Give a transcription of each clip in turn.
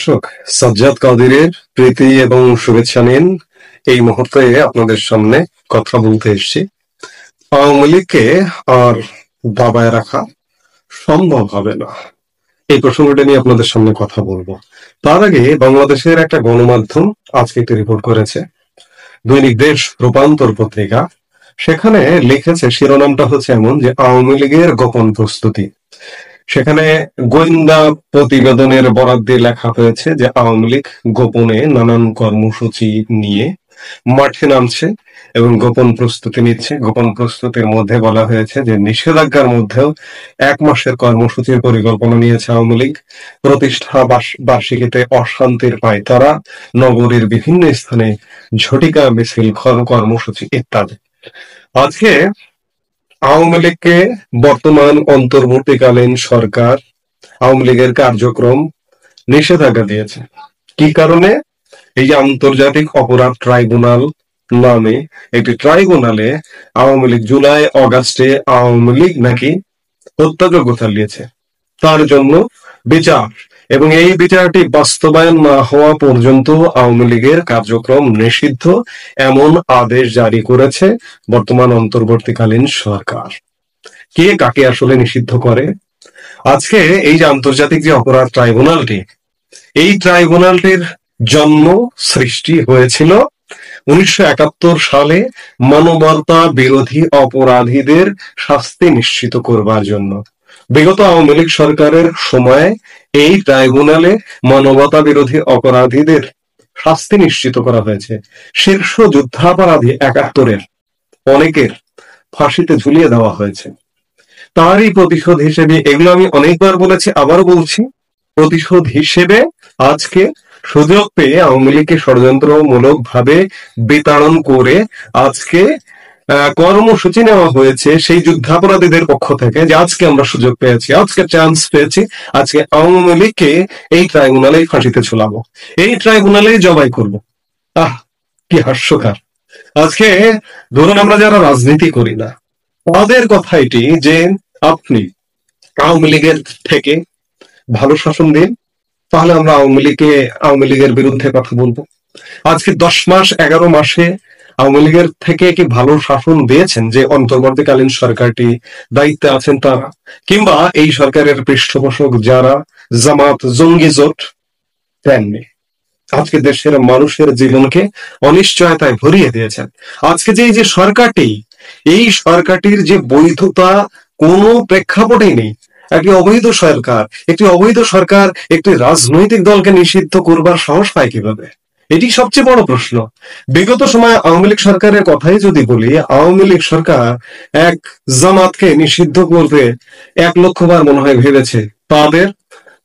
দর্শক, সাজ্জাদ কাদিরের প্রীতি এবং শুভেচ্ছা নিন। এই মুহূর্তে আপনাদের সামনে কথা বলতে এসেছি। আওয়ামী লীগকে আর দাবায় রাখা সম্ভব হবে না, এই প্রসঙ্গটা নিয়ে আপনাদের সামনে কথা বলবো। তার আগে বাংলাদেশের একটা গণমাধ্যম আজকে একটি রিপোর্ট করেছে, দৈনিক দেশ রূপান্তর পত্রিকা। সেখানে লিখেছে, শিরোনামটা হচ্ছে এমন যে আওয়ামী লীগের গোপন প্রস্তুতি। সেখানে গোয়েন্দা প্রতিবেদনের বরাত দিয়ে লেখা হয়েছে যে আওয়ামী লীগ গোপনে নানান কর্মসূচি নিয়ে মাঠে নামছে এবং গোপন প্রস্তুতি নিচ্ছে। গোপন প্রস্তুতির মধ্যে বলা হয়েছে যে নিষেধাজ্ঞার মধ্যেও ১ মাসের কর্মসূচির পরিকল্পনা নিয়েছে আওয়ামী লীগ। প্রতিষ্ঠা বার্ষিকীতে অশান্তির পায়তারা, নগরীর বিভিন্ন স্থানে ঝটিকা মিছিল, কর্মসূচি ইত্যাদি। আজকে আওয়ামী লীগকে বর্তমান অন্তর্বর্তীকালীন সরকার আওয়ামী লীগের কার্যক্রম নিষেধাজ্ঞা দিয়েছে। কি কারণে? এই যে আন্তর্জাতিক অপরাধ ট্রাইব্যুনাল নামে একটি ট্রাইব্যুনালে আওয়ামী লীগ জুলাই অগাস্টে আওয়ামী লীগ নাকি হত্যাযজ্ঞ চালিয়েছে, তার জন্য বিচার, এবং এই বিচারটি বাস্তবায়ন না হওয়া পর্যন্ত আওয়ামী লীগের কার্যক্রম নিষিদ্ধ, এমন আদেশ জারি করেছে বর্তমান অন্তর্বর্তীকালীন সরকার। কে কাকে আসলে নিষিদ্ধ করে? আজকে এই যে আন্তর্জাতিক যে অপরাধ ট্রাইব্যুনালটি, এই ট্রাইব্যুনালটির জন্ম সৃষ্টি হয়েছিল ১৯৭১ সালে মানবতা বিরোধী অপরাধীদের শাস্তি নিশ্চিত করবার জন্য। বিগত আওয়ামী লীগ সরকারের সময় এই ট্রাইব্যুনালে মানবতা বিরোধী অপরাধীদের শাস্তি নিশ্চিত করা হয়েছে। শীর্ষ যুদ্ধাপরাধী ৭১-এর অনেকের ফাঁসিতে ঝুলিয়ে দেওয়া হয়েছে। তারই প্রতিশোধ হিসেবে, এগুলো আমি অনেকবার বলেছি, আবারও বলছি, প্রতিশোধ হিসেবে আজকে সুযোগ পেয়ে আওয়ামী লীগকে ষড়যন্ত্রমূলক ভাবে বিতাড়ন করে আজকে কর্মসূচি নেওয়া হয়েছে সেই যুদ্ধাপরাধীদের পক্ষ থেকে, যে আজকে আমরা সুযোগ পেয়েছি, আজকে চান্স পেয়েছি, আজকে আওয়ামী লীগকে এই ট্রাইব্যুনালেই ফাঁসিতে ঝুলাবো, এই ট্রাইব্যুনালেই জবাই করব। কি হাস্যকর! আজকে ধরুন আমরা যারা রাজনীতি করি না, তাদের কথা এটি যে আপনি আওয়ামী লীগের থেকে ভালো শাসন দিন, তাহলে আমরা আওয়ামী লীগের বিরুদ্ধে কথা বলবো। আজকে ১০ মাস ১১ মাসে আওয়ামী লীগের থেকে কি ভালো শাসন দিয়েছেন যে অন্তর্বর্তীকালীন সরকারটি দায়িত্বে আছেন তারা, কিংবা এই সরকারের পৃষ্ঠপোষক যারা জামাত জঙ্গি জোট? দেননি। আজকে দেশের মানুষের জীবনকে অনিশ্চয়তায় ভরিয়ে দিয়েছেন। আজকে যে এই যে সরকারটি, এই সরকারটির যে বৈধতা কোনো প্রেক্ষাপটেই নেই। একটি অবৈধ সরকার একটি রাজনৈতিক দলকে নিষিদ্ধ করবার সাহস পায় কিভাবে? এটি সবচেয়ে বড় প্রশ্ন। বিগত সময় আওয়ামী লীগ সরকারের কথাই যদি বলি, আওয়ামী লীগ সরকার এক জামাতকে নিষিদ্ধ করতে ১,০০,০০০ বার মনে হয় ভেবেছে। তাদের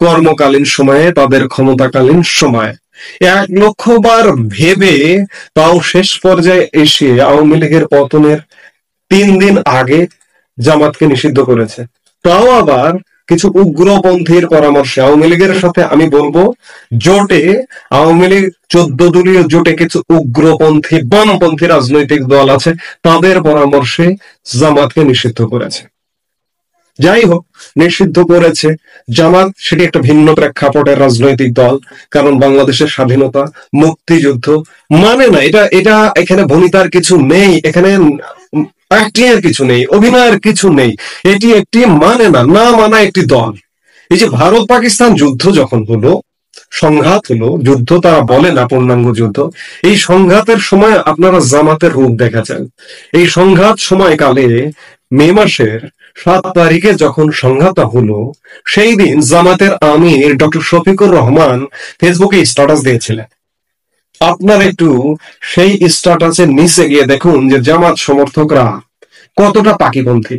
কর্মকালীন সময়ে, তাদের ক্ষমতাকালীন সময়ে ১,০০,০০০ বার ভেবে, তাও শেষ পর্যায়ে এসে আওয়ামী লীগের পতনের ৩ দিন আগে জামাতকে নিষিদ্ধ করেছে। তাও আবার কিছু উগ্রপন্থীর পরামর্শে। আওয়ামী লীগের সাথে আমি বলবো জোটে, আওয়ামী লীগ ১৪ দলীয় জোটে কিছু উগ্রপন্থী বামপন্থী রাজনৈতিক দল আছে, তাদের পরামর্শে জামাতকে নিষিদ্ধ করেছে। যাই হোক, নিষিদ্ধ করেছে জামাত, সেটি একটা ভিন্ন প্রেক্ষাপটের রাজনৈতিক দল, কারণ বাংলাদেশের স্বাধীনতা, মুক্তিযুদ্ধ মানে না এটা এখানে ভনিতার কিছু নেই, এখানে অ্যাক্টিংয়ের কিছু নেই, অভিনয়ের কিছু নেই। এটি একটি মানে না মানা একটি দল। এই যে ভারত পাকিস্তান যুদ্ধ যখন হলো, সংঘাত হলো, যুদ্ধ তারা বলে না, পূর্ণাঙ্গ যুদ্ধ, এই সংঘাতের সময় আপনারা জামাতের রূপ দেখেছেন। এই সংঘাত সময়কালে মে মাসের ৭ তারিখে যখন সংঘাত হলো, সেই দিন জামাতের আমির ডক্টর শফিকুর রহমান ফেসবুকে স্ট্যাটাস দিয়েছিলেন। আপনার একটু সেই স্ট্যাটাসের নিচে গিয়ে দেখুন যে জামাত সমর্থকরা কতটা পাকিপন্থী,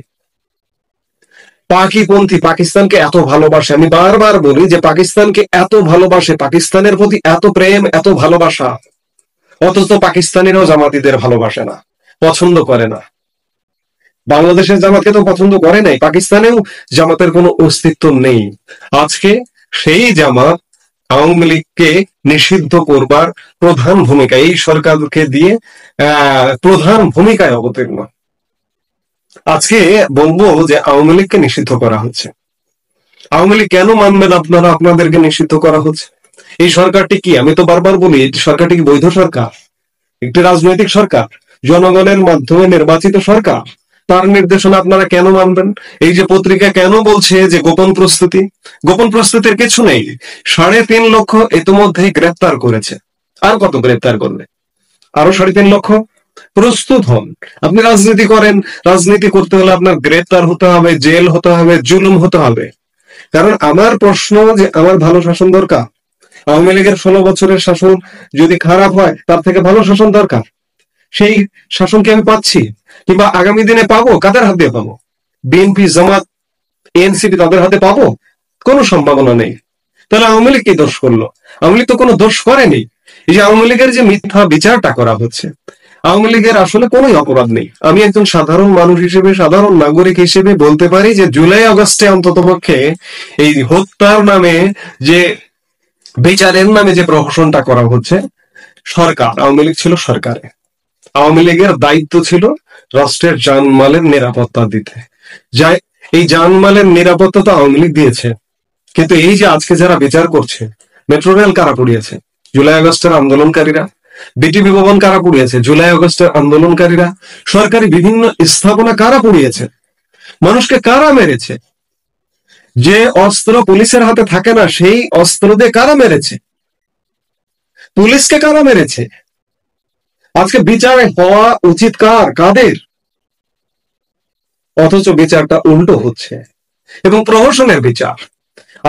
পাকিস্তানকে এত ভালোবাসে। আমি বারবার বলি যে পাকিস্তানকে এত ভালোবাসে, পাকিস্তানের প্রতি এত প্রেম, এত ভালোবাসা, অথচ পাকিস্তানিরাও জামাতিদের ভালোবাসে না, পছন্দ করে না। বাংলাদেশের জামাতকে তো পছন্দ করে নাই, পাকিস্তানেও জামাতের কোনো অস্তিত্ব নেই। আজকে সেই জামাত আওয়ামী লীগকে নিষিদ্ধ করবার প্রধান ভূমিকা, এই সরকারকে দিয়ে প্রধান ভূমিকায় অবতীর্ণ। আজকে বলবো যে আওয়ামী লীগকে নিষিদ্ধ করা হচ্ছে। আওয়ামী লীগ কেন মানবেন আপনারা? আপনাদেরকে নিষিদ্ধ করা হচ্ছে। এই সরকারটি কি, আমি তো বারবার বলি, এই সরকারটি কি বৈধ সরকার? একটি রাজনৈতিক সরকার, জনগণের মাধ্যমে নির্বাচিত সরকার। তার নির্দেশনা আপনারা কেন মানবেন? এই যে পত্রিকা কেন বলছে যে গোপন প্রস্তুতি, গোপন প্রস্তুতির কিছু নেই। 3.5 লক্ষ ইতিমধ্যেই গ্রেপ্তার করেছে, আর কত গ্রেপ্তার করবে? আরো 3.5 লক্ষ। প্রস্তুত হন। আপনি রাজনীতি করেন, রাজনীতি করতে হলে আপনার গ্রেপ্তার হতে হবে, জেল হতে হবে, জুলুম হতে হবে। কারণ আমার প্রশ্ন যে আমার ভালো শাসন দরকার। আওয়ামী লীগের 16 বছরের শাসন যদি খারাপ হয়, তার থেকে ভালো শাসন দরকার। সেই শাসন কি আমি পাচ্ছি? কিংবা আগামী দিনে পাবো? কাদের হাত দিয়ে পাবো? বিএনপি, জামাত, এনসিপি তাদের হাতে পাবো? কোনো সম্ভাবনা নেই। তাহলে আওয়ামী লীগ কি দোষ করলো? আওয়ামী লীগ তো কোনো দোষ করেনি। এই যে আওয়ামী লীগের যে মিথ্যা বিচারটা করা হচ্ছে, আওয়ামী লীগের আসলে কোনো অপরাধ নেই। আমি একজন সাধারণ মানুষ হিসেবে, সাধারণ নাগরিক হিসেবে বলতে পারি যে জুলাই আগস্টে অন্ততপক্ষে এই হত্যার নামে যে বিচারের নামে যে প্রহসনটা করা হচ্ছে, সরকার, আওয়ামী লীগ ছিল সরকারে, আওয়ামী লীগের দায়িত্ব ছিল রাষ্ট্রের জানমালের নিরাপত্তা দিতে। যাই, এই জানমালের নিরাপত্তা তো আওয়ামী লীগ দিয়েছে। কিন্তু এই যে আজকে যারা বিচার করছে, মেট্রো রেল কারা পুড়িয়েছে? জুলাই আগস্টের আন্দোলনকারীরা। বিটিভি ভবন কারা পুড়িয়েছে? জুলাই আগস্টের আন্দোলনকারীরা। সরকারি বিভিন্ন স্থাপনা কারা পুড়িয়েছে? মানুষকে কারা মেরেছে? যে অস্ত্র পুলিশের হাতে থাকে না, সেই অস্ত্র দিয়ে কারা মেরেছে? পুলিশকে কারা মেরেছে? আজকে বিচার হওয়া উচিত কার, কাদের? অথচ বিচারটা উল্টো হচ্ছে, এবং প্রহসনের বিচার।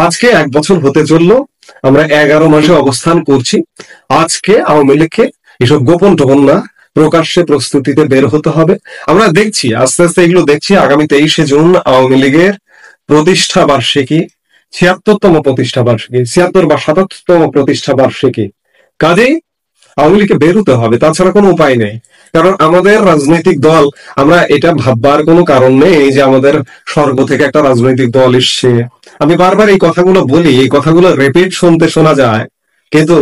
আজকে 1 বছর হতে চললো, আমরা 11 মাসে অবস্থান করছি। আজকে আওয়ামী লীগকে এসব গোপন টোপন না, প্রকাশ্যে প্রস্তুতিতে বের হতে হবে। আমরা দেখছি, আস্তে আস্তে এগুলো দেখছি। আগামী 23শে জুন আওয়ামী লীগের প্রতিষ্ঠা বার্ষিকী, 76তম প্রতিষ্ঠা বার্ষিকী, 76 বা 77তম প্রতিষ্ঠা বার্ষিকী। কাজেই আওয়ামী লীগকে বের হতে হবে, তাছাড়া কোনো উপায় নেই। কারণ আমাদের রাজনৈতিক দল, আমরা এটা ভাববার কোনো কারণ নেই যে আমাদের স্বর্গ থেকে একটা রাজনৈতিক দল এসছে। আমি বারবার এই কথাগুলো বলি, এই কথাগুলো রিপিট শুনতে শোনা যায়, কিন্তু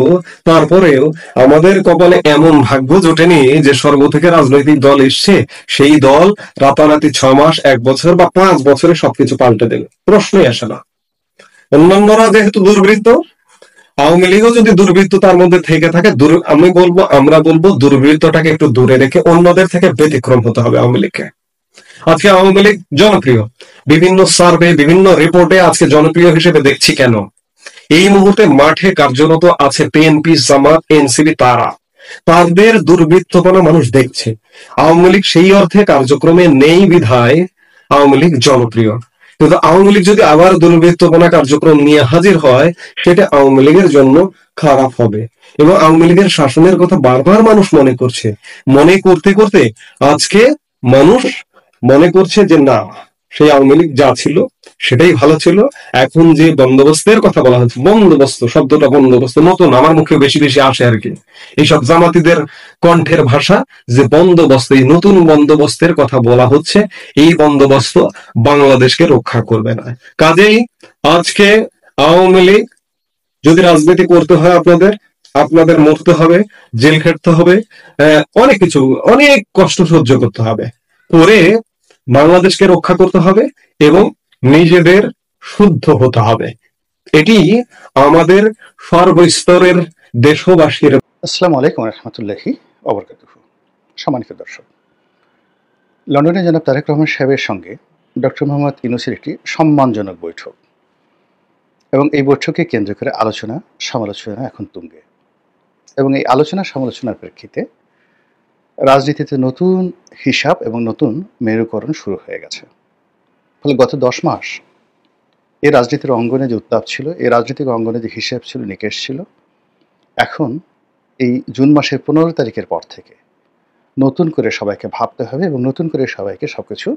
তারপরেও আমাদের কপালে এমন ভাগ্য জোটেনি যে স্বর্গ থেকে রাজনৈতিক দল এসছে, সেই দল রাতারাতি 6 মাস, 1 বছর বা 5 বছরে সবকিছু পাল্টে দেবে, প্রশ্নই আসে না। অন্যান্যরা যেহেতু দুর্বৃত্ত, আওয়ামী লীগও যদি দুর্বৃত্ত তার মধ্যে থেকে থাকে, আমি বলবো, আমরা বলবো দুর্বৃত্তটাকে একটু দূরে রেখে অন্যদের থেকে ব্যতিক্রম হতে হবে আওয়ামী লীগকে। আজকে আওয়ামী লীগ জনপ্রিয়, বিভিন্ন সার্ভে, বিভিন্ন রিপোর্টে আজকে জনপ্রিয় হিসেবে দেখছি কেন? এই মুহূর্তে মাঠে কার্যরত আছে বিএনপি, জামাত, এনসিপি, তাদের দুর্বৃত্তপনা মানুষ দেখছে। আওয়ামী লীগ সেই অর্থে কার্যক্রমে নেই বিধায় আওয়ামী লীগ জনপ্রিয়। কিন্তু আওয়ামী লীগ যদি আবার দুর্বৃত্তপনা কার্যক্রম নিয়ে হাজির হয়, সেটা আওয়ামী লীগের জন্য খারাপ হবে। এবং আওয়ামী লীগের শাসনের কথা বারবার মানুষ মনে করছে, মনে করতে করতে আজকে মানুষ মনে করছে যে না, সেই আওয়ামী লীগ যা ছিল সেটাই ভালো ছিল। এখন যে বন্দোবস্তের কথা বলা হচ্ছে, বন্দোবস্ত শব্দটা, বন্দোবস্ত নতুন, আমার মুখে বেশি বেশি আসে আর কি। এইসব জামাতিদের কণ্ঠের ভাষা, যে বন্দোবস্ত, এই নতুন বন্দোবস্তের কথা বলা হচ্ছে, এই বন্দোবস্ত বাংলাদেশকে রক্ষা করবে না। কাজেই আজকে আওয়ামী লীগ, যদি রাজনীতি করতে হয় আপনাদের, আপনাদের মরতে হবে, জেল খেটতে হবে, অনেক কিছু, অনেক কষ্ট সহ্য করতে হবে, করে বাংলাদেশকে রক্ষা করতে হবে এবং নিজেদের শুদ্ধ হতে হবে। এটি আমাদের সর্বস্তরের দেশবাসীর। আসসালামু আলাইকুম রহমতুল্লাহি ওবরকাতুহু। সম্মানিত দর্শক, লন্ডনে জনাব তারেক রহমান সাহেবের সঙ্গে ডক্টর মোহাম্মদ ইউনূসের একটি সম্মানজনক বৈঠক, এবং এই বৈঠককে কেন্দ্র করে আলোচনা সমালোচনা এখন তুঙ্গে, এবং এই আলোচনা সমালোচনার প্রেক্ষিতে রাজনীতিতে নতুন হিসাব এবং নতুন মেরুকরণ শুরু হয়ে গেছে। ফলে গত 10 মাস এই রাজনীতির অঙ্গনে যে উত্তাপ ছিল, এই রাজনৈতিক অঙ্গনে যে হিসাব ছিল, নিকেশ ছিল, এখন এই জুন মাসের 15 তারিখের পর থেকে নতুন করে সবাইকে ভাবতে হবে এবং নতুন করে সবাইকে সবকিছু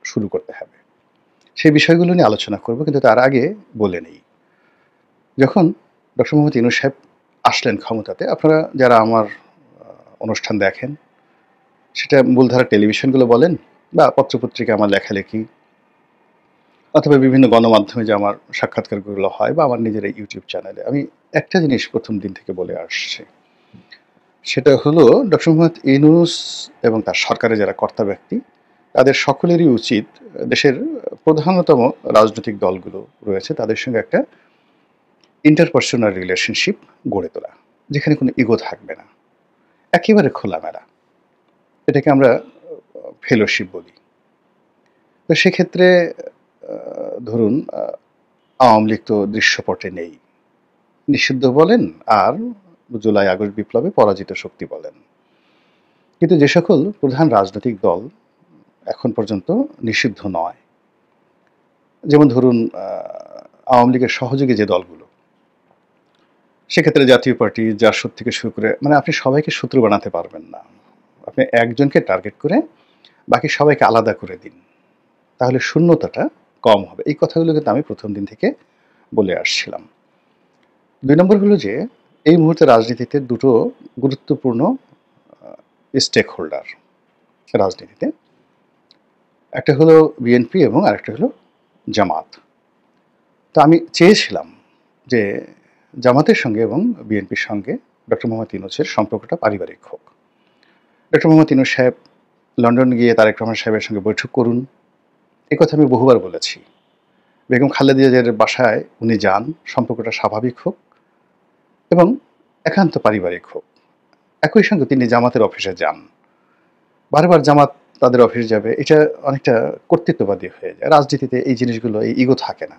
শুরু করতে হবে। সেই বিষয়গুলো নিয়ে আলোচনা করব, কিন্তু তার আগে বলে নেই, যখন ডক্টর মোহাম্মদ ইউনূস সাহেব আসলেন ক্ষমতাতে, আপনারা যারা আমার অনুষ্ঠান দেখেন, সেটা মূলধারা টেলিভিশনগুলো বলেন বা পত্রপত্রিকা আমার লেখালেখি, অথবা বিভিন্ন গণমাধ্যমে যে আমার সাক্ষাৎকারগুলো হয়, বা আমার নিজের ইউটিউব চ্যানেলে, আমি একটা জিনিস প্রথম দিন থেকে বলে আসছি, সেটা হলো ডক্টর মোহাম্মদ ইউনূস এবং তার সরকারের যারা কর্তা ব্যক্তি, তাদের সকলেরই উচিত দেশের প্রধানতম রাজনৈতিক দলগুলো রয়েছে তাদের সঙ্গে একটা ইন্টারপার্সোনাল রিলেশনশিপ গড়ে তোলা, যেখানে কোনো ইগো থাকবে না, একেবারে খোলামেলা। এটাকে আমরা ফেলোশিপ বলি। তো সেক্ষেত্রে ধরুন আওয়ামী লীগ তো দৃশ্যপটে নেই, নিষিদ্ধ বলেন আর জুলাই আগস্ট বিপ্লবে পরাজিত শক্তি বলেন। কিন্তু যে সকল প্রধান রাজনৈতিক দল এখন পর্যন্ত নিষিদ্ধ নয়, যেমন ধরুন আওয়ামী লীগের সহযোগী যে দলগুলো, সেক্ষেত্রে জাতীয় পার্টি, জাসদ থেকে শুরু করে, মানে আপনি সবাইকে শত্রু বানাতে পারবেন না। আপনি একজনকে টার্গেট করে বাকি সবাইকে আলাদা করে দিন, তাহলে শূন্যতাটা কম হবে। এই কথাগুলো কিন্তু আমি প্রথম দিন থেকে বলে আসছিলাম। ২ নম্বর হলো যে এই মুহূর্তে রাজনীতিতে দুটো গুরুত্বপূর্ণ স্টেক হোল্ডার রাজনীতিতে, একটা হলো বিএনপি এবং আরেকটা হলো জামাত। তো আমি চেয়েছিলাম যে জামাতের সঙ্গে এবং বিএনপির সঙ্গে ডক্টর মোহাম্মদ ইউনূসের সম্পর্কটা পারিবারিক হোক। ডক্টর মোহাম্মদ ইউনূস সাহেব লন্ডন গিয়ে তারেক রহমান সাহেবের সঙ্গে বৈঠক করুন, এই কথা আমি বহুবার বলেছি। বেগম খালেদা জিয়ার বাসায় উনি যান, সম্পর্কটা স্বাভাবিক হোক এবং একান্ত পারিবারিক হোক। একই সঙ্গে তিনি জামাতের অফিসে যান, বারবার জামাত তাদের অফিসে যাবে, এটা অনেকটা কর্তৃত্ববাদী হয়ে যায়। রাজনীতিতে এই জিনিসগুলো, এই ইগো থাকে না।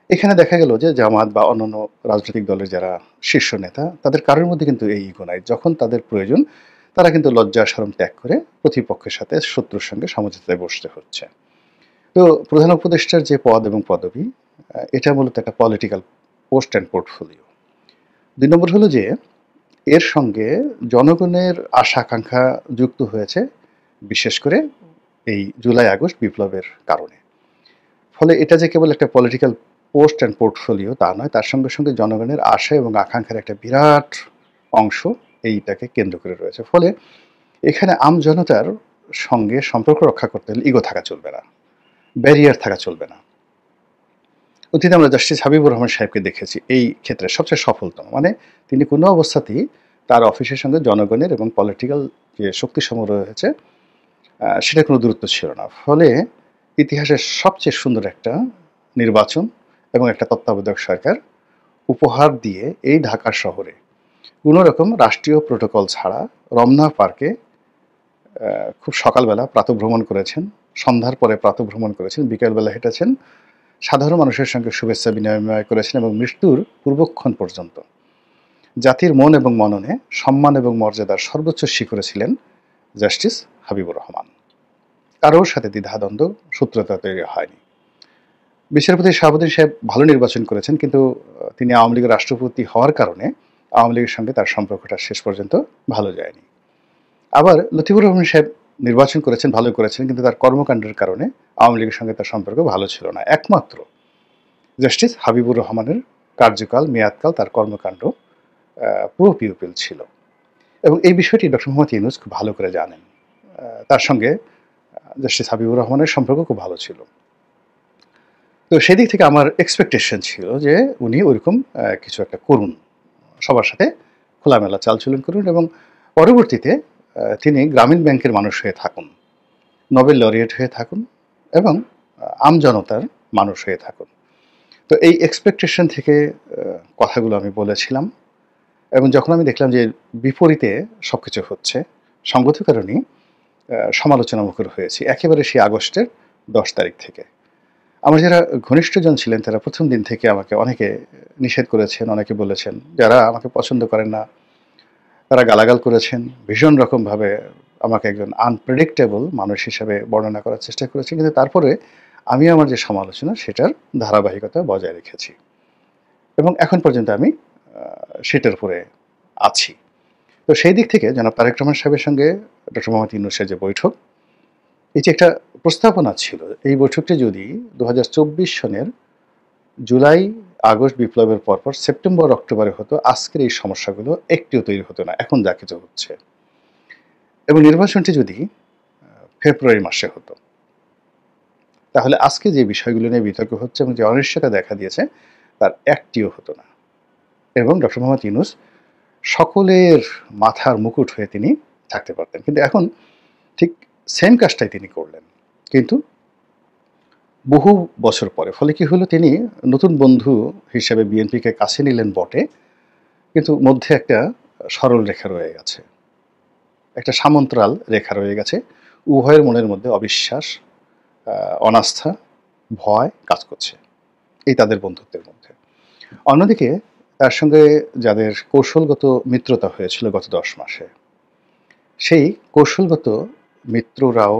এখানে দেখা গেল যে জামাত বা অন্যান্য রাজনৈতিক দলের যারা শীর্ষ নেতা, তাদের কারোর মধ্যে কিন্তু এই ইগো নাই। যখন তাদের প্রয়োজন, তারা কিন্তু লজ্জা শরম ত্যাগ করে প্রতিপক্ষের সাথে, শত্রুর সঙ্গে সমঝোতায় বসতে হচ্ছে। তো প্রধান উপদেষ্টার যে পদ এবং পদবি, এটা মূলত একটা পলিটিক্যাল পোস্ট অ্যান্ড পোর্টফোলিও। ২ নম্বর হলো যে এর সঙ্গে জনগণের আশা আকাঙ্ক্ষা যুক্ত হয়েছে, বিশেষ করে এই জুলাই আগস্ট বিপ্লবের কারণে। ফলে এটা যে কেবল একটা পলিটিক্যাল পোস্ট অ্যান্ড পোর্টফোলিও তা নয়, তার সঙ্গে সঙ্গে জনগণের আশা এবং আকাঙ্ক্ষার একটা বিরাট অংশ এইটাকে কেন্দ্র করে রয়েছে। ফলে এখানে আমজনতার সঙ্গে সম্পর্ক রক্ষা করতে হলে ইগো থাকা চলবে না, ব্যারিয়ার থাকা চলবে না। অতীতে আমরা জাস্টিস হাবিবুর রহমান সাহেবকে দেখেছি এই ক্ষেত্রে সবচেয়ে সফলতম। মানে তিনি কোনো অবস্থাতেই তার অফিসের সঙ্গে জনগণের এবং পলিটিক্যাল যে শক্তি সমূহ রয়েছে সেটা কোনো দূরত্ব ছিল না। ফলে ইতিহাসের সবচেয়ে সুন্দর একটা নির্বাচন এবং একটা তত্ত্বাবধায়ক সরকার উপহার দিয়ে এই ঢাকা শহরে কোনো রকম রাষ্ট্রীয় প্রোটোকল ছাড়া রমনা পার্কে খুব সকালবেলা প্রাতঃভ্রমণ করেছেন, সন্ধ্যার পরে প্রাতঃভ্রমণ করেছেন, বিকেলবেলা হেঁটেছেন, সাধারণ মানুষের সঙ্গে শুভেচ্ছা বিনিময় করেছেন এবং মৃত্যুর পূর্বক্ষণ পর্যন্ত জাতির মন এবং মননে সম্মান এবং মর্যাদার সর্বোচ্চ শিখরে ছিলেন জাস্টিস হাবিবুর রহমান। কারোর সাথে দ্বিধাদ্বন্দ্ব, শত্রুতা তৈরি হয়নি। বিচারপতি শাহাবুদ্দিন সাহেব ভালো নির্বাচন করেছেন, কিন্তু তিনি আওয়ামী লীগের রাষ্ট্রপতি হওয়ার কারণে আওয়ামী লীগের সঙ্গে তার সম্পর্কটা শেষ পর্যন্ত ভালো যায়নি। আবার লতিফুর রহমান সাহেব নির্বাচন করেছেন, ভালো করেছেন, কিন্তু তার কর্মকাণ্ডের কারণে আওয়ামী লীগের সঙ্গে তার সম্পর্ক ভালো ছিল না। একমাত্র জাস্টিস হাবিবুর রহমানের কার্যকাল, মেয়াদকাল, তার কর্মকাণ্ড পুরো পিউপিল ছিল এবং এই বিষয়টি ডক্টর মোহাম্মদ ইউনূস খুব ভালো করে জানেন। তার সঙ্গে জাস্টিস হাবিবুর রহমানের সম্পর্ক খুব ভালো ছিল। তো সেদিক থেকে আমার এক্সপেকটেশন ছিল যে উনি ওইরকম কিছু একটা করুন, সবার সাথে খোলামেলা চালচলন করুন এবং পরবর্তীতে তিনি গ্রামীণ ব্যাংকের মানুষ হয়ে থাকুন, নোবেল লরিয়েট হয়ে থাকুন এবং আমজনতার মানুষ হয়ে থাকুন। তো এই এক্সপেকটেশন থেকে কথাগুলো আমি বলেছিলাম এবং যখন আমি দেখলাম যে বিপরীতে সব কিছু হচ্ছে, সঙ্গত কারণেই সমালোচনা মুখর হয়েছি একেবারে সেই আগস্টের 10 তারিখ থেকে। আমার যারা ঘনিষ্ঠজন ছিলেন তারা প্রথম দিন থেকে আমাকে অনেকে নিষেধ করেছেন, অনেকে বলেছেন, যারা আমাকে পছন্দ করেন না তারা গালাগাল করেছেন, ভীষণ রকমভাবে আমাকে একজন আনপ্রেডিক্টেবল মানুষ হিসাবে বর্ণনা করার চেষ্টা করেছেন, কিন্তু তারপরে আমি আমার যে সমালোচনা সেটার ধারাবাহিকতা বজায় রেখেছি এবং এখন পর্যন্ত আমি সেটার উপরে আছি। তো সেই দিক থেকে জনাব তারেক রহমান সাহেবের সঙ্গে ডক্টর মোহাম্মদ ইউনূসের যে বৈঠক, এই যে একটা প্রস্তাবনা ছিল, এই বৈঠকটি যদি 2024 সনের জুলাই আগস্ট বিপ্লবের পরপর সেপ্টেম্বর অক্টোবরে হতো, আজকের এই সমস্যাগুলো একটিও তৈরি হতো না এখন যা কিছু হচ্ছে। এবং নির্বাচনটি যদি ফেব্রুয়ারি মাসে হতো, তাহলে আজকে যে বিষয়গুলো নিয়ে বিতর্ক হচ্ছে এবং যে অনিশ্চয়তা দেখা দিয়েছে তার একটিও হতো না এবং ডক্টর মোহাম্মদ ইউনূস সকলের মাথার মুকুট হয়ে তিনি থাকতে পারতেন। কিন্তু এখন ঠিক সেম কাজটাই তিনি করলেন, কিন্তু বহু বছর পরে। ফলে কি হলো, তিনি নতুন বন্ধু হিসেবে বিএনপিকে কাছে নিলেন বটে, কিন্তু মধ্যে একটা সরল রেখা রয়ে গেছে, একটা সামন্তরাল রেখা রয়ে গেছে। উভয়ের মনের মধ্যে অবিশ্বাস, অনাস্থা, ভয় কাজ করছে এই তাদের বন্ধুত্বের মধ্যে। অন্যদিকে তার সঙ্গে যাদের কৌশলগত মিত্রতা হয়েছিল গত 10 মাসে, সেই কৌশলগত মিত্ররাও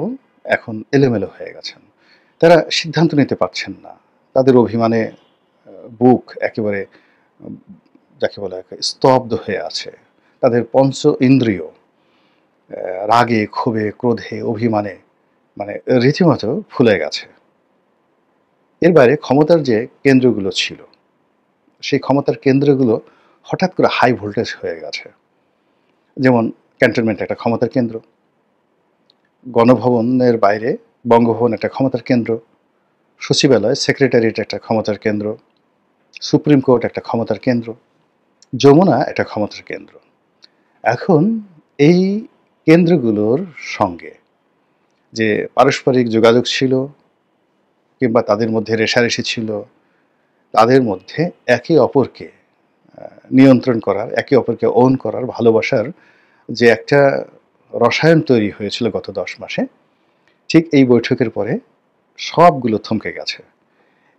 এখন এলোমেলো হয়ে গেছেন। তারা সিদ্ধান্ত নিতে পারছেন না। তাদের অভিমানে বুক একেবারে উম যাকে বলা হয় স্তব্ধ হয়ে আছে। তাদের পঞ্চ ইন্দ্রিয় রাগে, ক্ষোভে, ক্রোধে, অভিমানে মানে রীতিমতো ফুলে গেছে। এর বাইরে ক্ষমতার যে কেন্দ্রগুলো ছিল, সেই ক্ষমতার কেন্দ্রগুলো হঠাৎ করে হাই ভোল্টেজ হয়ে গেছে। যেমন ক্যান্টনমেন্ট একটা ক্ষমতার কেন্দ্র, গণভবনের বাইরে বঙ্গভবন একটা ক্ষমতার কেন্দ্র, সচিবালয় সেক্রেটারিয়েট একটা ক্ষমতার কেন্দ্র, সুপ্রিম কোর্ট একটা ক্ষমতার কেন্দ্র, যমুনা একটা ক্ষমতার কেন্দ্র। এখন এই কেন্দ্রগুলোর সঙ্গে যে পারস্পরিক যোগাযোগ ছিল কিংবা তাদের মধ্যে রেষারেষি ছিল, তাদের মধ্যে একে অপরকে নিয়ন্ত্রণ করার, একে অপরকে ওন করার, ভালোবাসার যে একটা রসায়ন তৈরি হয়েছিল গত 10 মাসে, ঠিক এই বৈঠকের পরে সবগুলো থমকে গেছে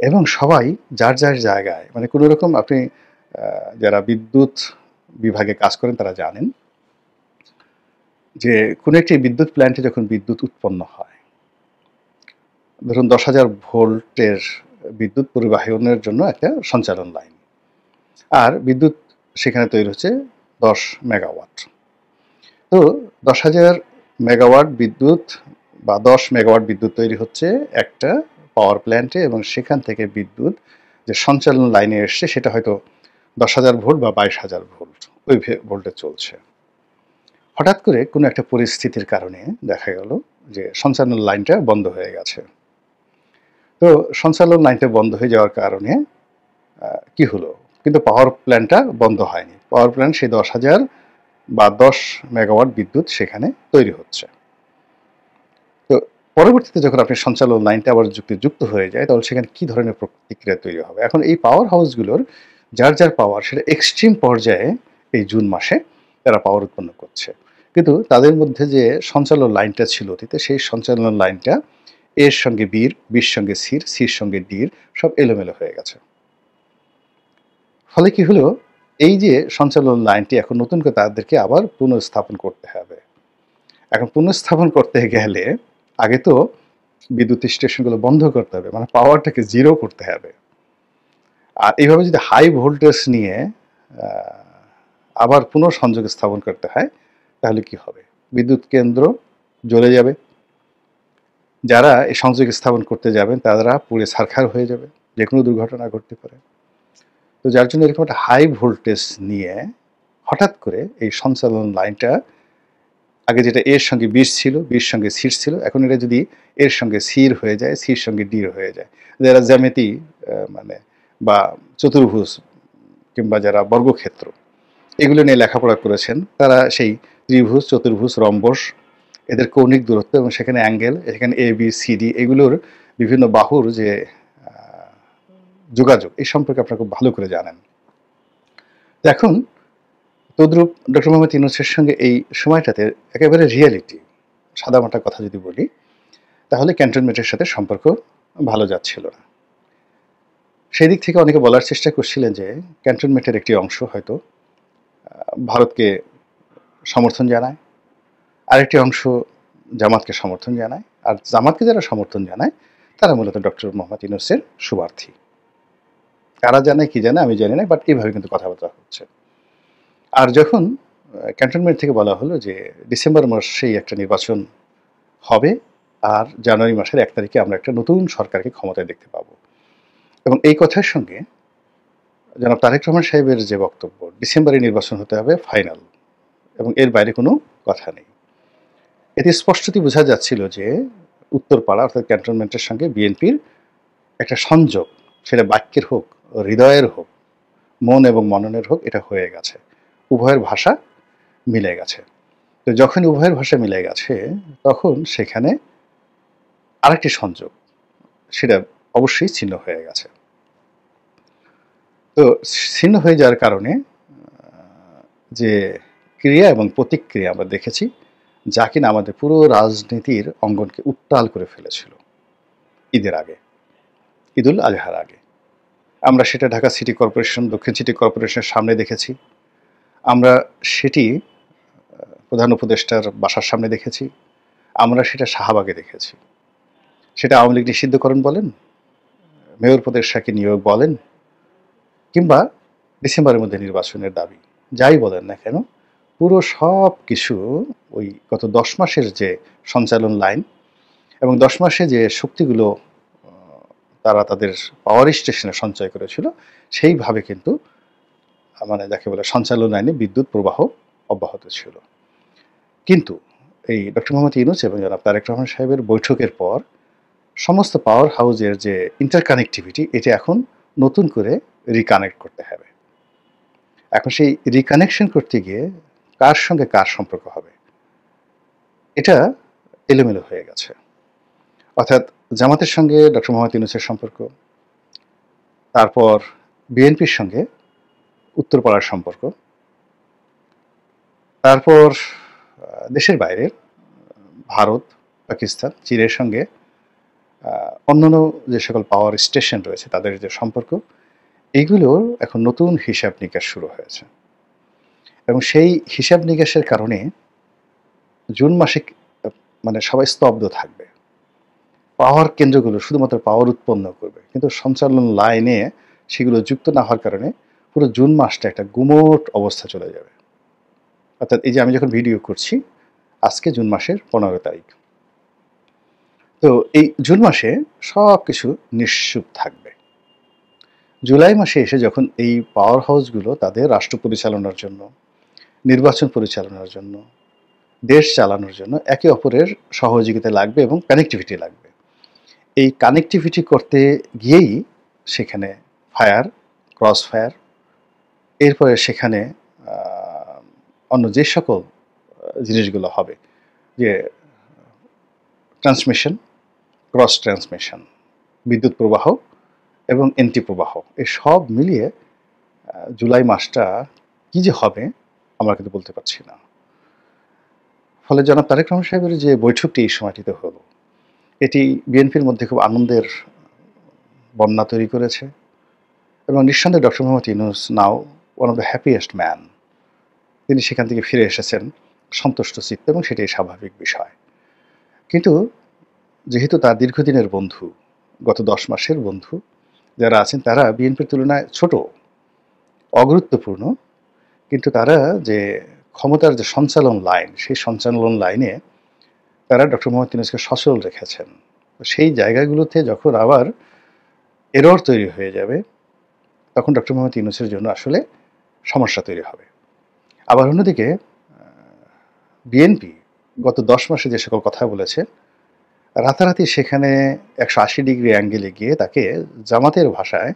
এবং সবাই যার যার জায়গায়, মানে কোনো রকম আপনি যারা বিদ্যুৎ বিভাগে কাজ করেন তারা জানেন যে কোনো একটি বিদ্যুৎ প্ল্যান্টে যখন বিদ্যুৎ উৎপন্ন হয়, ধরুন 10,000 ভোল্টের বিদ্যুৎ পরিবাহনের জন্য একটা সঞ্চালন লাইন, আর বিদ্যুৎ সেখানে তৈরি হচ্ছে 10 মেগাওয়াট। তো 10,000 মেগাওয়াট বিদ্যুৎ বা 10 মেগাওয়াট বিদ্যুৎ তৈরি হচ্ছে একটা পাওয়ার প্ল্যান্টে, এবং সেখান থেকে বিদ্যুৎ যে সঞ্চালন লাইনে এসছে সেটা হয়তো 10,000 ভোল্ট বা 22,000 ভোল্ট, ওই ভোল্টে চলছে। হঠাৎ করে কোনো একটা পরিস্থিতির কারণে দেখা গেল যে সঞ্চালন লাইনটা বন্ধ হয়ে গেছে। তো সঞ্চালন লাইনটা বন্ধ হয়ে যাওয়ার কারণে কি হলো, কিন্তু পাওয়ার প্ল্যান্টটা বন্ধ হয়নি। পাওয়ার প্ল্যান্ট সেই 10,000 বা 10 মেগাওয়াট বিদ্যুৎ সেখানে তৈরি হচ্ছে। তো পরবর্তীতে যখন আপনি সঞ্চালন লাইনটা আবার যুক্ত হয়ে যায়, তাহলে সেখানে কি ধরনের প্রতিক্রিয়া তৈরি হবে? এখন এই পাওয়ার হাউসগুলোর যার যার পাওয়ার সেটা এক্সট্রিম পর্যায়ে এই জুন মাসে তারা পাওয়ার উৎপন্ন করছে, কিন্তু তাদের মধ্যে যে সঞ্চালন লাইনটা ছিল অতীতে, সেই সঞ্চালন লাইনটা এর সঙ্গে বির, বির সঙ্গে সির, সির সঙ্গে ডির সব এলোমেলো হয়ে গেছে। ফলে কি হলো, এই যে সঞ্চালন লাইনটি এখন নতুন করে তাদেরকে আবার পুনঃস্থাপন করতে হবে। এখন পুনঃস্থাপন করতে গেলে আগে তো বিদ্যুৎ স্টেশনগুলো বন্ধ করতে হবে, মানে পাওয়ারটাকে জিরো করতে হবে। আর এইভাবে যদি হাই ভোল্টেজ নিয়ে আবার পুনঃসংযোগ স্থাপন করতে হয়, তাহলে কি হবে? বিদ্যুৎ কেন্দ্র জ্বলে যাবে, যারা এই সংযোগ স্থাপন করতে যাবেন তারা পুড়ে ছারখার হয়ে যাবে, যে কোনো দুর্ঘটনা ঘটতে পারে। তো যার জন্য এরকম একটা হাই ভোল্টেজ নিয়ে হঠাৎ করে এই সঞ্চালন লাইনটা, আগে যেটা এর সঙ্গে বির ছিল, বির সঙ্গে সির ছিল, এখন এটা যদি এর সঙ্গে সির হয়ে যায়, সির সঙ্গে ডির হয়ে যায়। যারা জ্যামিতি মানে বা চতুর্ভুজ কিংবা যারা বর্গক্ষেত্র এগুলো নিয়ে লেখাপড়া করেছেন, তারা সেই ত্রিভুজ, চতুর্ভুজ, রম্বস, এদের কৌণিক দূরত্ব এবং সেখানে অ্যাঙ্গেল, এখানে এ বি সি ডি, এগুলোর বিভিন্ন বাহুর যে যোগাযোগ, এই সম্পর্কে আপনারা খুব ভালো করে জানেন। এখন তদ্রূপ ডক্টর মোহাম্মদ ইউনূসের সঙ্গে এই সময়টাতে একেবারে রিয়েলিটি, সাদামাটা কথা যদি বলি, তাহলে ক্যান্টনমেন্টের সাথে সম্পর্ক ভালো যাচ্ছিল না। সেই দিক থেকে অনেকে বলার চেষ্টা করছিলেন যে ক্যান্টনমেন্টের একটি অংশ হয়তো ভারতকে সমর্থন জানায়, আরেকটি অংশ জামাতকে সমর্থন জানায়, আর জামাতকে যারা সমর্থন জানায় তারা মূলত ডক্টর মোহাম্মদ ইউনূসের শুভার্থী। কারা জানে কি জানে আমি জানি না, বাট এইভাবে কিন্তু কথাবার্তা হচ্ছে। আর যখন ক্যান্টনমেন্ট থেকে বলা হলো যে ডিসেম্বর মাসেই একটা নির্বাচন হবে, আর জানুয়ারি মাসের 1 তারিখে আমরা একটা নতুন সরকারকে ক্ষমতায় দেখতে পাবো, এবং এই কথার সঙ্গে জনাব তারেক রহমান সাহেবের যে বক্তব্য, ডিসেম্বরে নির্বাচন হতে হবে ফাইনাল, এবং এর বাইরে কোনো কথা নেই, এতে স্পষ্টতই বোঝা যাচ্ছিল যে উত্তরপাড়া অর্থাৎ ক্যান্টনমেন্টের সঙ্গে বিএনপির একটা সংযোগ, সেটা বাক্যের হোক, হৃদয়ের হোক, মন এবং মননের হোক, এটা হয়ে গেছে। উভয়ের ভাষা মিলে গেছে। তো যখন উভয়ের ভাষা মিলে গেছে, তখন সেখানে আরেকটি সংযোগ, সেটা অবশ্যই ছিন্ন হয়ে গেছে। তো ছিন্ন হয়ে যাওয়ার কারণে যে ক্রিয়া এবং প্রতিক্রিয়া আমরা দেখেছি, যা কিনা আমাদের পুরো রাজনীতির অঙ্গনকে উত্তাল করে ফেলেছিল ঈদের আগে, ঈদুল আজহার আগে। আমরা সেটা ঢাকা সিটি কর্পোরেশন, দক্ষিণ সিটি কর্পোরেশনের সামনে দেখেছি। আমরা সেটি প্রধান উপদেষ্টার বাসার সামনে দেখেছি। আমরা সেটা শাহবাগে দেখেছি। সেটা আওয়ামী লীগ নিষিদ্ধকরণ বলেন, মেয়র পদের সাথে নিয়োগ বলেন, কিংবা ডিসেম্বরের মধ্যে নির্বাচনের দাবি, যাই বলেন না কেন, পুরো সব কিছু ওই গত 10 মাসের যে সঞ্চালন লাইন এবং 10 মাসে যে শক্তিগুলো তারা তাদের পাওয়ার স্টেশনে সঞ্চয় করেছিল, সেইভাবে কিন্তু মানে যাকে বলে সঞ্চালন লাইনে বিদ্যুৎ প্রবাহ অব্যাহত ছিল। কিন্তু এই ডক্টর মোহাম্মদ ইউনূস এবং জনাব তারেক রহমান সাহেবের বৈঠকের পর সমস্ত পাওয়ার হাউজের যে ইন্টারকানেক্টিভিটি, এটা এখন নতুন করে রিকানেক্ট করতে হবে। এখন সেই রিকানেকশন করতে গিয়ে কার সঙ্গে কার সম্পর্ক হবে, এটা এলোমেলো হয়ে গেছে। অর্থাৎ জামাতের সঙ্গে ডক্টর মোহাম্মদ ইউনূসের সম্পর্ক, তারপর বিএনপির সঙ্গে উত্তরপাড়ার সম্পর্ক, তারপর দেশের বাইরে ভারত, পাকিস্তান, চীনের সঙ্গে অন্যান্য যে সকল পাওয়ার স্টেশন রয়েছে তাদের যে সম্পর্ক, এইগুলোর এখন নতুন হিসাব নিকাশ শুরু হয়েছে। এবং সেই হিসাব নিকাশের কারণে জুন মাসে মানে সবাই স্তব্ধ থাকবে। পাওয়ার কেন্দ্রগুলো শুধুমাত্র পাওয়ার উৎপন্ন করবে, কিন্তু সঞ্চালন লাইনে সেগুলো যুক্ত না হওয়ার কারণে পুরো জুন মাসটা একটা গুমোট অবস্থা চলে যাবে। অর্থাৎ এই যে আমি যখন ভিডিও করছি, আজকে জুন মাসের 15 তারিখ। তো এই জুন মাসে সব কিছু নিশ্চুপ থাকবে। জুলাই মাসে এসে যখন এই পাওয়ার হাউসগুলো তাদের রাষ্ট্র পরিচালনার জন্য, নির্বাচন পরিচালনার জন্য, দেশ চালানোর জন্য একে অপরের সহযোগিতা লাগবে এবং কানেক্টিভিটি লাগবে। এই কানেক্টিভিটি করতে গিয়েই সেখানে ফায়ার, ক্রস ফায়ার, এরপরে সেখানে অন্য যে সকল জিনিসগুলো হবে, যে ট্রান্সমিশন, ক্রস ট্রান্সমিশন, বিদ্যুৎ প্রবাহ এবং এন্টি প্রবাহ, এই সব মিলিয়ে জুলাই মাসটা কী যে হবে আমরা কিন্তু বলতে পারছি না। ফলে জনাব তারেক রহমান সাহেবের যে বৈঠকটি এই সময়টিতে হলো, এটি বিএনপির মধ্যে খুব আনন্দের বন্যা তৈরি করেছে এবং নিঃসন্দেহে doctor Mohammad Yunus now one of the happiest man. তিনি সেখান থেকে ফিরে এসেছেন সন্তুষ্ট চিত্তে এবং সেটাই স্বাভাবিক বিষয়। কিন্তু যেহেতু তার দীর্ঘদিনের বন্ধু, গত 10 মাসের বন্ধু যারা আছেন, তারা বিএনপির তুলনায় ছোট, অগুরুত্বপূর্ণ, কিন্তু তারা যে ক্ষমতার যে সঞ্চালন লাইন, সেই সঞ্চালন লাইনে তারা ডক্টর মোহাম্মদ ইউনূসকে সচল রেখেছেন। সেই জায়গাগুলোতে যখন আবার এরর তৈরি হয়ে যাবে, তখন ডক্টর মোহাম্মদ ইউনূসের জন্য আসলে সমস্যা তৈরি হবে। আবার অন্যদিকে বিএনপি গত 10 মাসে যে সকল কথা বলেছে, রাতারাতি সেখানে 180 ডিগ্রি অ্যাঙ্গেলে গিয়ে তাকে জামাতের ভাষায়,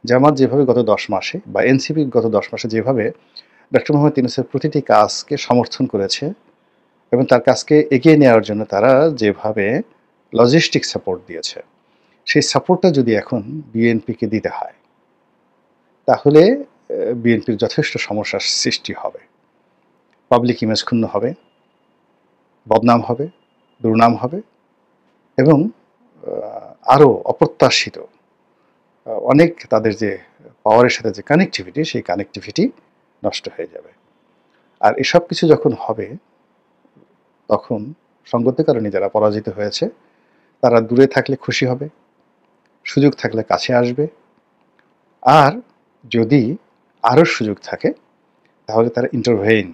জামাত যেভাবে গত 10 মাসে বা এনসিপি গত 10 মাসে যেভাবে ডক্টর মোহাম্মদ ইউনূসের প্রতিটি কাজকে সমর্থন করেছে এবং তার কাজকে এগিয়ে নেওয়ার জন্য তারা যেভাবে লজিস্টিক সাপোর্ট দিয়েছে, সেই সাপোর্টটা যদি এখন বিএনপিকে দিতে হয়, তাহলে বিএনপির যথেষ্ট সমস্যার সৃষ্টি হবে। পাবলিক ইমেজ ক্ষুণ্ণ হবে, বদনাম হবে, দুর্নাম হবে এবং আরও অপ্রত্যাশিত অনেক তাদের যে পাওয়ারের সাথে যে কানেক্টিভিটি, সেই কানেক্টিভিটি নষ্ট হয়ে যাবে। আর এসব কিছু যখন হবে, তখন সঙ্গতের কারণে যারা পরাজিত হয়েছে তারা দূরে থাকলে খুশি হবে, সুযোগ থাকলে কাছে আসবে, আর যদি আরও সুযোগ থাকে তাহলে তারা ইন্টারভেইন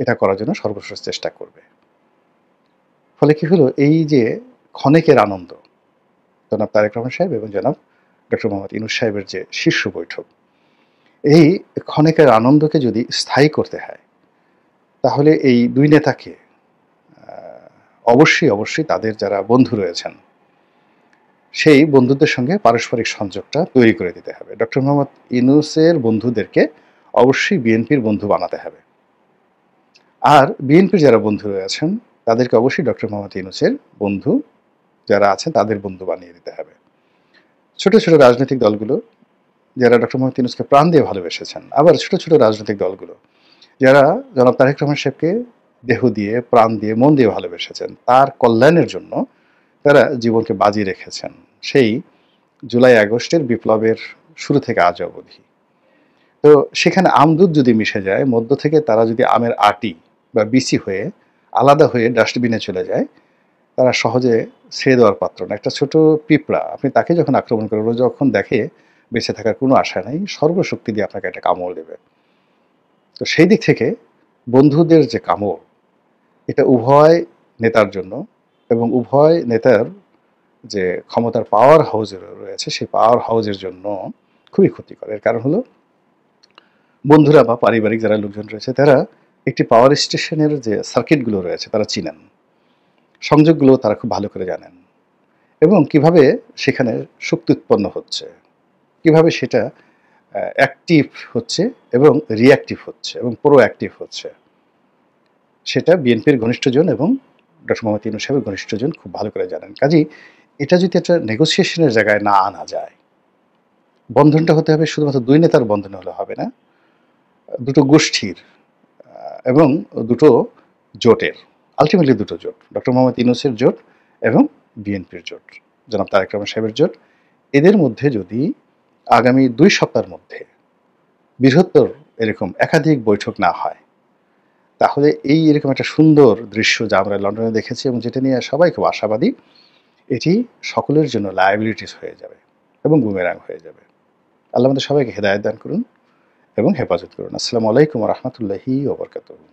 এটা করার জন্য সর্বশেষ চেষ্টা করবে। ফলে কি হলো, এই যে ক্ষণিকের আনন্দ, জনাব তারেক রহমান সাহেব এবং জনাব ডক্টর মোহাম্মদ ইউনূস সাহেবের যে শীর্ষ বৈঠক, এই ক্ষণিকের আনন্দকে যদি স্থায়ী করতে হয়, তাহলে এই দুই নেতাকে অবশ্যই তাদের যারা বন্ধু রয়েছেন, সেই বন্ধুদের সঙ্গে পারস্পরিক সংযোগটা তৈরি করে দিতে হবে। ডক্টর মোহাম্মদ ইউনূসের বন্ধুদেরকে অবশ্যই বিএনপির বন্ধু বানাতে হবে, আর বিএনপির যারা বন্ধু রয়েছেন তাদেরকে অবশ্যই ডক্টর মোহাম্মদ ইউনূসের বন্ধু যারা আছেন তাদের বন্ধু বানিয়ে দিতে হবে। ছোট ছোট রাজনৈতিক দলগুলো যারা ডক্টর মোহাম্মদ ইউনূসকে প্রাণ দিয়ে ভালোবেসেছেন, আবার ছোট ছোট রাজনৈতিক দলগুলো যারা জনাব তারেক রহমান সাহেবকে দেহ দিয়ে, প্রাণ দিয়ে, মন দিয়ে ভালোবেসেছেন, তার কল্যাণের জন্য তারা জীবনকে বাজি রেখেছেন সেই জুলাই আগস্টের বিপ্লবের শুরু থেকে আজ অবধি। তো সেখানে আমদুধ যদি মিশে যায়, মধ্য থেকে তারা যদি আমের আটি বা বিসি হয়ে আলাদা হয়ে ডাস্টবিনে চলে যায়, তারা সহজে ছেড়ে দেওয়ার পাত্র না। একটা ছোট পিঁপড়া, আপনি তাকে যখন আক্রমণ করবেন, ও যখন দেখে বেঁচে থাকার কোনো আশা নেই, সর্বশক্তি দিয়ে আপনাকে একটা কামড় দেবে। তো সেই দিক থেকে বন্ধুদের যে কামড়, এটা উভয় নেতার জন্য এবং উভয় নেতার যে ক্ষমতার পাওয়ার হাউজে রয়েছে, সেই পাওয়ার হাউজের জন্য খুবই ক্ষতিকর। এর কারণ হলো, বন্ধুরা বা পারিবারিক যারা লোকজন রয়েছে, তারা একটি পাওয়ার স্টেশনের যে সার্কিটগুলো রয়েছে তারা চিনেন, সংযোগগুলো তারা খুব ভালো করে জানেন, এবং কিভাবে সেখানে শক্তি উৎপন্ন হচ্ছে, কিভাবে সেটা অ্যাক্টিভ হচ্ছে এবং রিঅ্যাক্টিভ হচ্ছে এবং প্রোঅ্যাক্টিভ হচ্ছে, সেটা বিএনপির ঘনিষ্ঠজন এবং ডক্টর মোহাম্মদ ইউনূস সাহেবের ঘনিষ্ঠজন খুব ভালো করে জানেন। কাজেই এটা যদি একটা নেগোসিয়েশনের জায়গায় না আনা যায়, বন্ধনটা হতে হবে শুধুমাত্র দুই নেতার বন্ধন হলে হবে না, দুটো গোষ্ঠীর এবং দুটো জোটের, আলটিমেটলি দুটো জোট, ডক্টর মোহাম্মদ ইউনূসের জোট এবং বিএনপির জোট, জনাব তারেক রহমান সাহেবের জোট। এদের মধ্যে যদি আগামী 2 সপ্তাহের মধ্যে বৃহত্তর এরকম একাধিক বৈঠক না হয়, তাহলে এই এরকম একটা সুন্দর দৃশ্য যা আমরা লন্ডনে দেখেছি এবং যেটা নিয়ে সবাই খুব আশাবাদী, এটি সকলের জন্য লায়াবিলিটিস হয়ে যাবে এবং বুমেরাং হয়ে যাবে। আল্লাহ আমাদের সবাইকে হেদায়েত দান করুন এবং হেফাজত করুন। আসসালামু আলাইকুম ওয়া রাহমাতুল্লাহি ওয়া বারাকাতুহু।